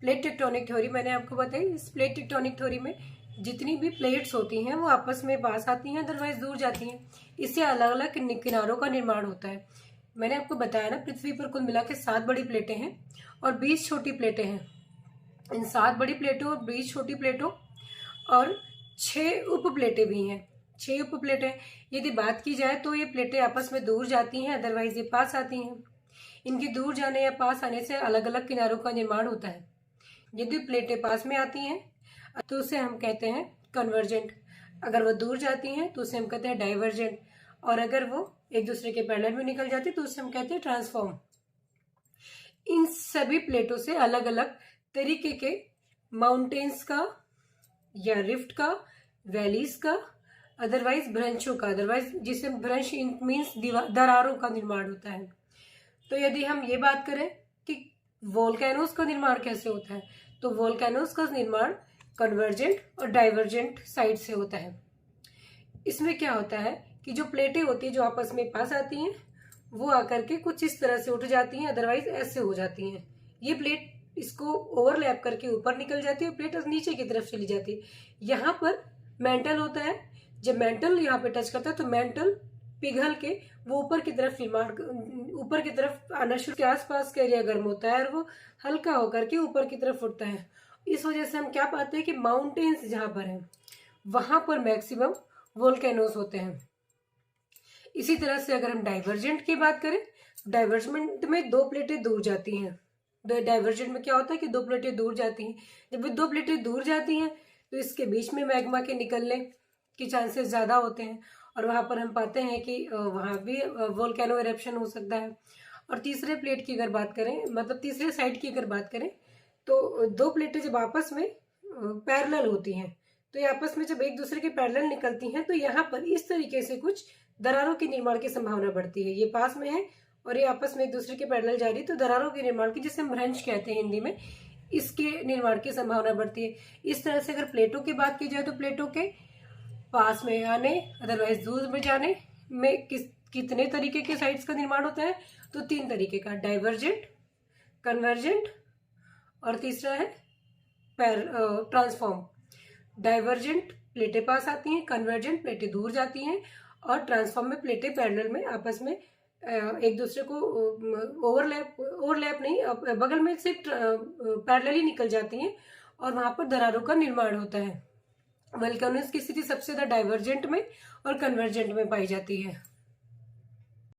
Plate tectonic theory मैंने आपको बताई। इस प्लेट टेक्टोनिक थ्योरी में जितनी भी प्लेट्स होती हैं वो आपस में पास आती हैं, अदरवाइज दूर जाती हैं। इससे अलग अलग किनारों का निर्माण होता है। मैंने आपको बताया ना, पृथ्वी पर कुल मिला के 7 बड़ी प्लेटें हैं और 20 छोटी प्लेटें हैं। इन 7 बड़ी प्लेटों और 20 छोटी प्लेटों और 6 उप प्लेटें भी हैं। 6 उप प्लेटें यदि बात की जाए तो ये प्लेटें आपस में दूर जाती हैं, अदरवाइज ये पास आती हैं। इनके दूर जाने या पास आने से अलग अलग किनारों का निर्माण होता है। यदि प्लेटें पास में आती हैं तो उसे हम कहते हैं कन्वर्जेंट, अगर वो दूर जाती हैं तो उसे हम कहते हैं डाइवर्जेंट, और अगर वो एक दूसरे के पैरेलल में निकल जाती तो उसे हम कहते हैं ट्रांसफॉर्म। इन सभी प्लेटों से अलग अलग तरीके के माउंटेन्स का या रिफ्ट का, वैलीज का, अदरवाइज भ्रंशों का, अदरवाइज जिसे भ्रंश मीन्स दरारों का निर्माण होता है। तो यदि हम ये बात करें कि वोल्केनोस का निर्माण कैसे होता है, तो वोल्केनोस का निर्माण कन्वर्जेंट और डाइवर्जेंट साइड से होता है। इसमें क्या होता है कि जो प्लेटें होती है जो आपस में पास आती हैं वो आकर के कुछ इस तरह से उठ जाती हैं, अदरवाइज ऐसे हो जाती हैं। ये प्लेट इसको ओवरलैप करके ऊपर निकल जाती है, प्लेट नीचे की तरफ चली जाती है। यहाँ पर मेंटल होता है, जब मेंटल यहाँ पे टच करता है तो मेंटल पिघल के वो ऊपर की तरफ आना शुरू, के आसपास का एरिया गर्म होता है और वो हल्का होकर के ऊपर की तरफ उठता है। इस वजह से हम क्या पाते हैं कि माउंटेन्स जहां पर हैं वहां पर मैक्सिमम वोल्केनोस होते हैं। इसी तरह से अगर हम डाइवर्जेंट की बात करें, डाइवर्जेंट में 2 प्लेटें दूर जाती हैं। डाइवर्जेंट में क्या होता है कि 2 प्लेटें दूर जाती हैं। जब 2 प्लेटें दूर जाती हैं तो इसके बीच में मैग्मा के निकलने के चांसेस ज्यादा होते हैं और वहां पर हम पाते हैं कि वहां भी वोल्केनो इरप्शन हो सकता है। और तीसरे प्लेट की अगर बात करें, मतलब तीसरे साइड की अगर बात करें, तो 2 प्लेटें जब आपस में पैरेलल होती हैं तो ये आपस में जब एक दूसरे के पैरेलल निकलती हैं तो यहाँ पर इस तरीके से कुछ दरारों के निर्माण की संभावना बढ़ती है। ये पास में है और ये आपस में एक दूसरे के पैरेलल जा रही है, तो दरारों के निर्माण की, जिसे हम भ्रंश कहते हैं हिंदी में, इसके निर्माण की संभावना बढ़ती है। इस तरह से अगर प्लेटों की बात की जाए तो प्लेटों के पास में आने, अदरवाइज दूर में जाने में कितने तरीके के साइड्स का निर्माण होता है, तो 3 तरीके का, डाइवर्जेंट, कन्वर्जेंट और तीसरा है ट्रांसफॉर्म। डाइवर्जेंट प्लेटें पास आती हैं, कन्वर्जेंट प्लेटें दूर जाती हैं और ट्रांसफॉर्म में प्लेटें पैरेलल में आपस में एक दूसरे को ओवरलैप नहीं, बगल में से पैरेलल ही निकल जाती हैं और वहां पर दरारों का निर्माण होता है। वोल्केनोस की स्थिति सबसे ज्यादा डाइवर्जेंट में और कन्वर्जेंट में पाई जाती है।